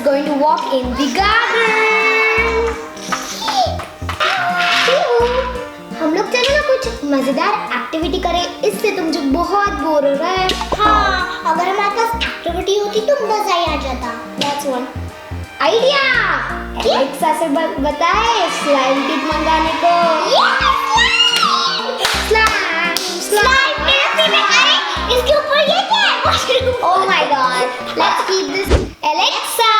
going to walk in the garden. हम लोग चलो ना कुछ मजेदार एक्टिविटी करें, इससे तो मुझे बहुत बोर हो रहा है। हाँ, अगर हमारे पास एक्टिविटी होती तो मजा ही आ जाता। That's one idea. एलेक्सा से बताए स्लाइम किट मंगाने को। स्लाइम इसके ऊपर ये क्या है? Oh my God! Let's keep this. Alexa,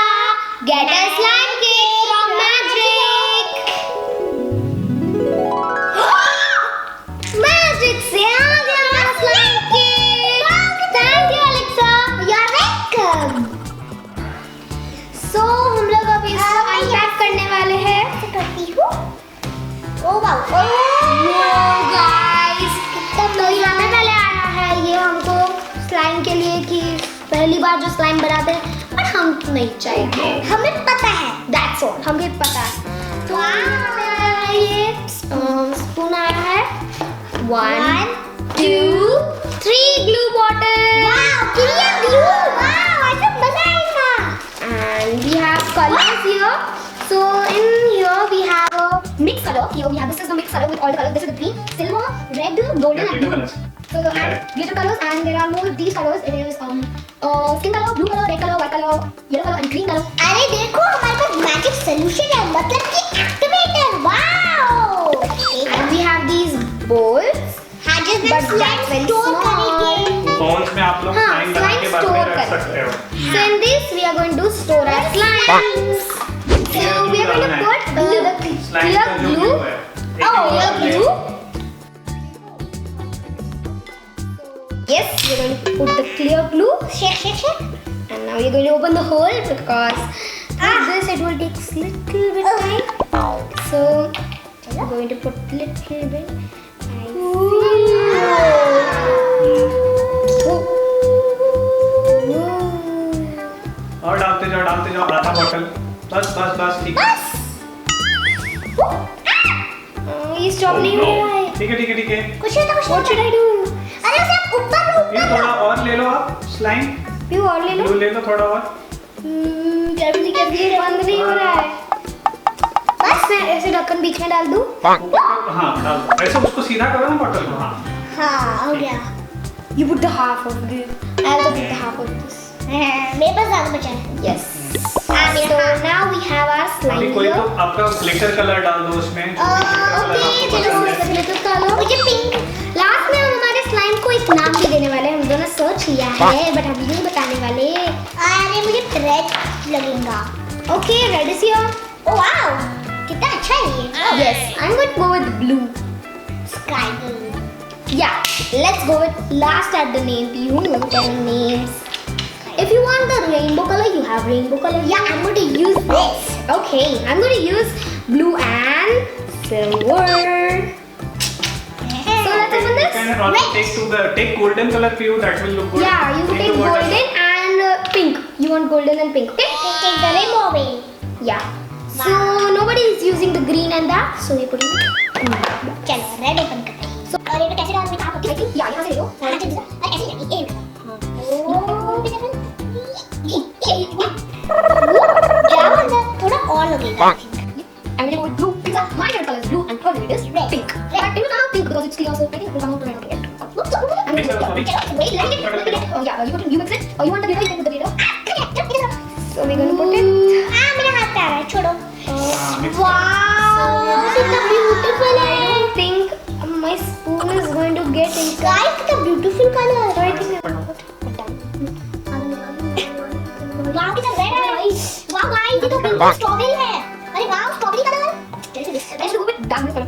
get a slime kit from Magic. Magic से आ गया मेरा slime kit. Thank you Alexa. You're welcome. So हम लोग अभी इसको अनपैक करने वाले हैं। करती हूँ। Oh wow. Guys, तो यहाँ पे पहले आया है ये हमको स्लाइम के लिए कि पहली बार जो स्लाइम बनाते हैं, पर हम नहीं चाहिए, हमें पता है। That's all, हमें पता है। तो यहाँ पे आया है ये स्पून आया है 1 2 3 glue bottle. Wow, clear glue. Wow, ऐसा बनाएगा। And we have colors here. So in here we have a mixed color. Here we have, this is the mixed color with all the colors. This is the green, silver, red, golden and blue. So the glitter colors, and there are more of these colors. It is skin color, blue color, red color, white color, yellow color and green color. अरे देखो हमारे पास magic solution है, मतलब कि activator. Wow. And we have these bowls. हाँ, जिसमें But slime that's very store small. करेंगे। Bowls में आप लोग हाँ, स्लाइम बना slime के बाद में store रख कर सकते हो। So in this we are going to store our slimes. So we are going to put the slime clear का जो glue. glue है। Oh, clear glue. Yes, we're going to put the clear glue. Shake, shake, shake. And now you're going to open the hole because with this it will take little bit time. So I'm going to put little bit. और डालते जाओ आधा bottle. बस ठीक है। ये stop नहीं हो रहा है। ठीक है। कुछ नहीं था, कुछ What should I do? अरे उसे ऊपर ये थोड़ा और ले लो आप स्लाइम। Pihu और ले लो। ग्लू ले लो थोड़ा और। जल्दी बंद नहीं हो रहा है। बस मैं ऐसे ढक्कन बीच में डाल दूं। हाँ डाल दो। ऐसे उसको सीधा करो ना बॉटल को। हाँ हाँ, हो गया। You put the half of this. I'll put the half of this. मेरे पास ज़्यादा बचा है। Yes. So now we have our slime अभी कोई तो here. आपका ग्लिटर कलर डाल दो उसमें। Okay, चलो glitter कलर। मुझे पिंक। लास्ट में हम हमारे स्लाइम को एक नाम भी देने वाले हैं। हम दोनों सर्च किया है, बट हम नहीं बताने वाले। अरे मुझे रेड लगेगा। Okay, red is here. Oh wow, कितना अच्छा है ये। Yes, I'm going to go with blue. Sky blue. Yeah, let's go with last at the name. You know, tell names. If you want the rainbow color, you have rainbow color. Yeah, I'm going to use this. Okay, I'm going to use blue and silver. So let's open You this. can also take golden color Pihu, that will look good. Yeah, you take golden and pink. You want golden and pink, okay? Take the rainbow away. Yeah. So nobody is using the green and that, so we put in. चलो red open करते हैं। So और ये कैसे डालूं? आप I think yeah, यहाँ से ले लो. हाँ, ऐसे नहीं, क्या होगा? थोड़ा और लगेगा। I'm going to go with blue. My favorite color is blue and her favorite is Red. pink. But I don't have pink because it's clear, so I think it will come out red again. Mix it up, sorry. Wait, let me get it. Oh yeah, you mix it. Oh, you want the glitter? You can put the glitter. So we're going to put it. हाँ, मेरे हाथ पे आ रहा है, छोड़ो। हाँ, mix it up। Wow, कितना beautiful I है। don't think my spoon is going to get inside. Guys, कितना beautiful color। So I think I'm going to put it down. वाव, कितना red है। वाव गाइस, ये तो पिंक स्ट्रॉबेरी है। अरे wow, strawberry colour. Let's go with dark blue color.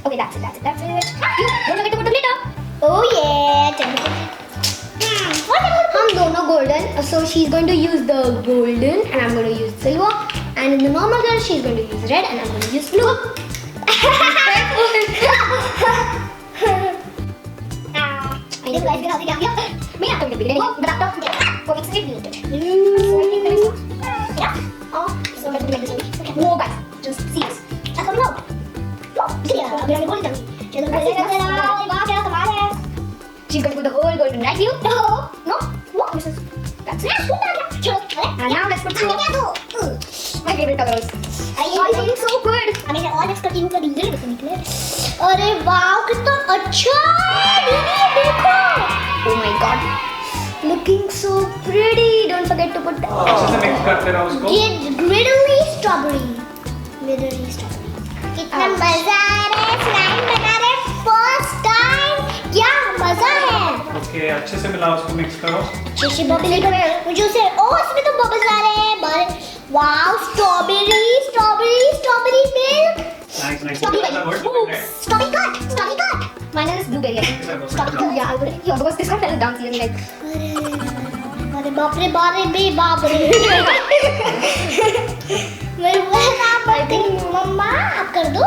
Okay, that's it. Don't forget to put the glitter. Oh yeah, चलो। What about हम दोनों golden. So she's going to use the golden and I'm going to use silver. And in the normal girl, she's going to use red and I'm going to use blue. I know guys, मैं आपको भी देख रही हूँ, but after for it's related. So I think that is yeah. Oh, so let's do like this. Okay. Whoa, guys, just see this. Come on. Yeah, अभी आगे बोल चलो। चलो वाह, क्या कमाल है। She's going to put the whole golden right here. No, what? This is that's it. चलो। And now let's put two. My favorite colors. Guys, it's so good. हमेशा और मिक्स करती हूँ कभी इधर से निकले। अरे वाव कितना अच्छा है दीदी देखो। Oh my god. Looking so pretty. Don't forget to put that. अच्छे से मिक्स करते रहो उसको। Glittery strawberry. Glittery strawberry. कितना मजा आ रहा है स्लाइम बना रहे फर्स्ट टाइम। क्या मजा है। ओके अच्छे से मिलाओ उसको मिक्स करो। शीशी बबली तो मुझे उसे ओह इसमें तो बबल्स आ रहे हैं बाहर। Wow strawberry strawberry strawberry milk. Nice nice. Strawberry cut strawberry cut. Mine is blueberry. Strawberry. Yeah, I would think because this one fell down clearly like. अरे बाप रे बाप रे। मेरे आप आई थिंक मम्मा आप कर दो।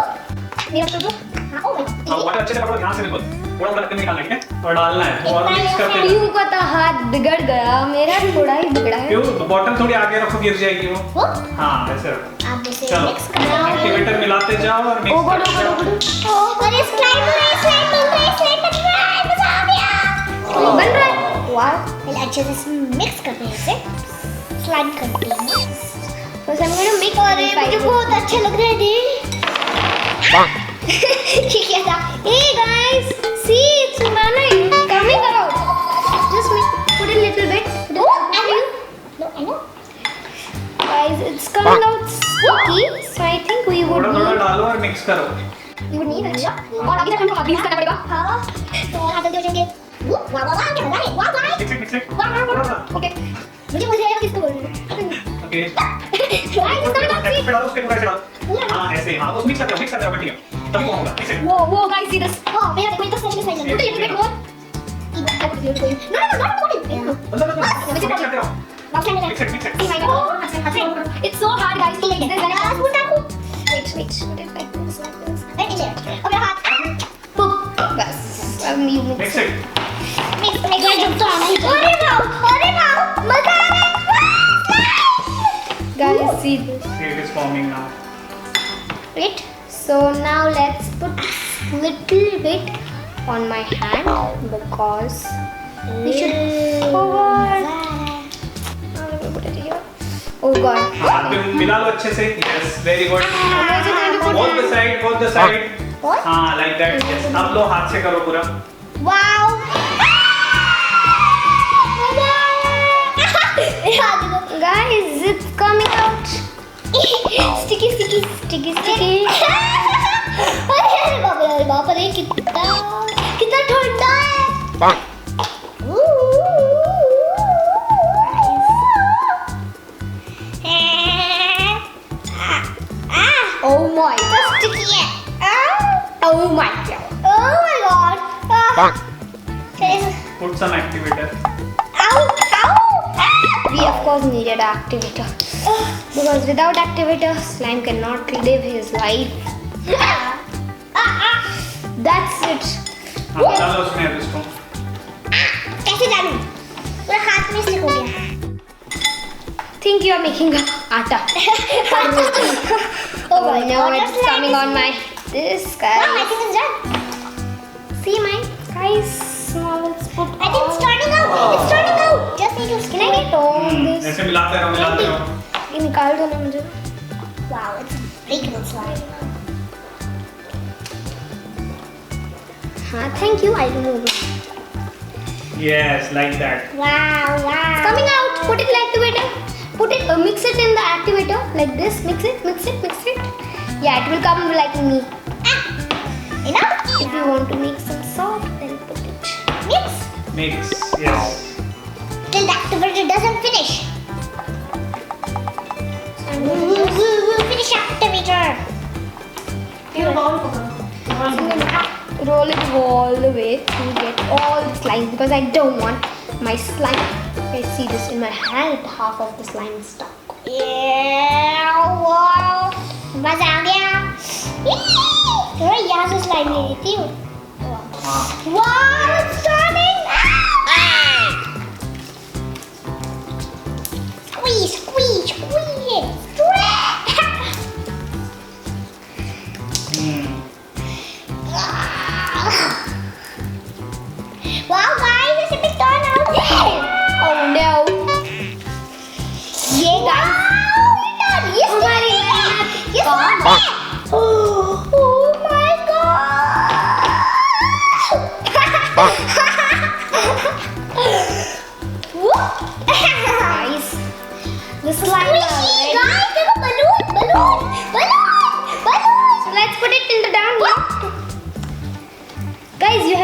मेरा कर दो। हाँ ओ भाई। वाटर अच्छे से पकड़ो ध्यान से बिल्कुल। थोड़ा थोड़ा करके निकालना है ठीक है? और डालना है और मिक्स करते रहो। पीहू का तो हाथ बिगड़ गया मेरा थोड़ा ही बिगड़ा है। क्यों बॉटल थोड़ी आगे रखो गिर जाएगी वो। वो हाँ ऐसे रखो। आप इसे चलो मिक्स करना है। एक्टिवेटर मिलाते जाओ और मिक्स करते जाओ। अरे स्लाइम बन रहा है मजा आ गया। बन रहा है। वाह। पहले अच्छे से मिक्स करते हैं इसे। स्लाइम करते हैं। तो हम लोग मिक्स अरे मुझे बहुत अच्छा लग रहा है दी। ये क्या था? Hey guys, see it's coming out. Just put a little bit. Oh, I know. Guys, it's coming out sticky, so I think we would थोड़ा थोड़ा need. डालो और मिक्स करो। You would need अच्छा। और आगे तक हमको हाथ यूज करना पड़ेगा। हाँ तो हाथ जल्दी हो जाएंगे। वाह वाह वाह क्या मजा है। वाह वाह मिक्स मिक्स वाह वाह। Okay. मुझे किसको बोल रहे हो? Okay Guys, it's coming out sticky. डालो उसके पूरा ऐसे डालो। हाँ ऐसे हाँ तो मिक्स करते रहो ठीक है तभी वो होगा ऐसे। Whoa, guys, see this. हाँ मेरा देखो इतना सही सही Put a little bit more. No, not more. मतलब मिक्स करते रहो Now send it. Mix mix See my God. It's so hard, guys, to make this. Wait, put it like this. Right in there. अब मेरा हाथ Boop. बस. अब you mix. Mix mix करने का जब तो आना ही चाहिए। अरे वाह मजा आ रहा है। Guys, see this. it is forming now Wait. So now let's put little bit on my hand because we should forward. Let me put it here. Oh God. हाथ पे मिला लो अच्छे से yes very good both the side What? हाँ like that yes अब लो हाथ से करो पूरा wow Guys, it's coming out. Sticky. अरे बाप रे कितना ठंडा है। Oh my. sticky है। Oh my God. Oh my god. put some activator Ow. We of course needed an activator because without activator, slime cannot live his life. That's it. हाँ डालो उसमें अब इसको कैसे डालूं? पूरा हाथ में स्टिक हो गया। Think you are making atta. Oh, now it's coming on my this guy. Wow, I think it's done. See my guys. Now let's put. I think it's turning out. Just need to Can I get all this? ऐसे मिलाते रहो ये निकाल दो ना मुझे. Wow, it's a breakable slime. हाँ, thank you. I don't know. yes like that Wow. It's coming out. Put it in the activator. Mix it in the activator like this. Mix it. Yeah, it will come like me. Enough? If you want to make some salt, then put it. mix yes Till the activator doesn't finish. Finish activator. Roll it all the way to get all the slime because I don't want my slime. I see this in my hand. Half of the slime is stuck. Yeah, wow. मजा आ गया। थोड़ा यहाँ से slime ले लेती हूँ। हाँ Wow, it's turning. Squeeze. Wow, guys, it's a big turn out. Oh no! ये guys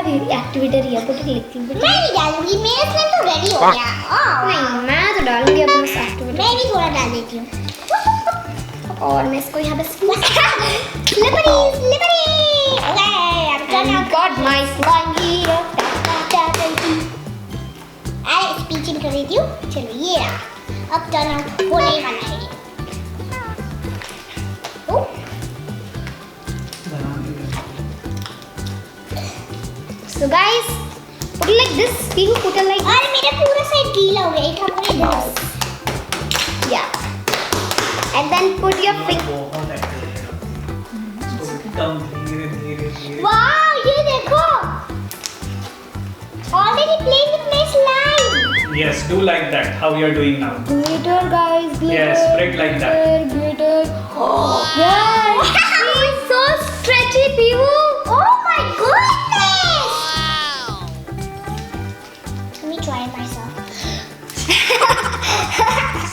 activator here put it little bit. मैं नहीं डालूंगी, मेरा स्लाइम तो रेडी हो गया। नहीं मैं तो डालूंगी अपना एक्टिवेटर। मैं भी थोड़ा डाल देती हूँ। और मैं इसको यहाँ पे स्लिपरी स्लिपरी। ओके, अब चलो। Got my slime here. अरे इस पीछे भी कर देती हूँ। चलो ये रहा। अब टर्न आउट होने ही वाला है ये। ओ, So guys, put it like this. Pihu, put it like this. और मेरा पूरा साइड गीला हो गया। एक हम पूरे इधर। Yeah. And then put your finger. बहुत activate है। इसको एकदम धीरे धीरे धीरे। वाओ, ये देखो। Already playing with my slime. Yes, do like that. How you are doing now. Glitter, guys. Glitter. Yes, spread like that. Glitter. Oh, guys. It's so stretchy, Pihu. Oh my goodness. Let me try it myself.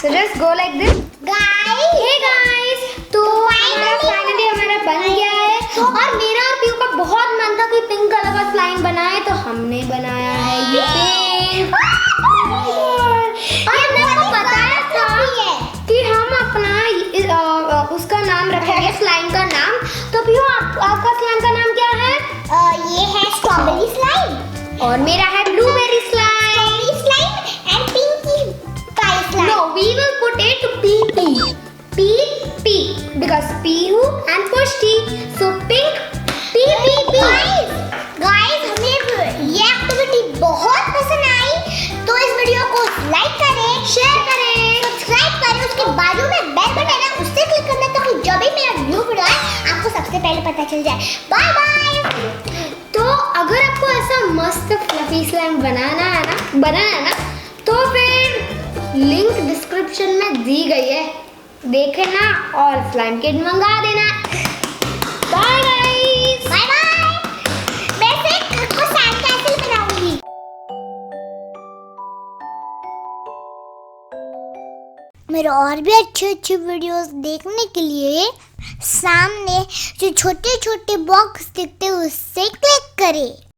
So just go like this. Guys, Hey guys. तो finally हमारा बन गया है। और मेरा और पीहू का बहुत मन था कि पिंक कलर का स्लाइम बनाए, तो हमने बनाया है ये पिंक। और हमने बताया था कि हम अपना उसका नाम रखेंगे, स्लाइम का नाम। तो पीहू आपका स्लाइम का नाम क्या है? ये है स्ट्रॉबेरी स्लाइम। और मेरा है blueberry slime. Strawberry slime and pinky pie slime. No, we will put it PP. PP because Pihu and Pushti. So pink PP. Guys हमें ये एक्टिविटी बहुत पसंद आई, तो इस वीडियो को लाइक करें, शेयर करें, सब्सक्राइब करें, उसके बाजू में बेल बटन है उससे क्लिक करना ताकि जब भी मेरा न्यू वीडियो आए आपको सबसे पहले पता चल जाए। Bye bye. तो अगर आपको ऐसा मस्त फ्लफी स्लाइम बनाना है ना, तो फिर लिंक डिस्क्रिप्शन में दी गई है, देखना और स्लाइम किट मंगा देना। Bye guys. Bye bye. मैं से को सैंड कैसल बनाऊंगी। मेरे और भी अच्छे अच्छे वीडियोस देखने के लिए सामने जो छोटे छोटे बॉक्स दिखते हैं उससे क्लिक करें।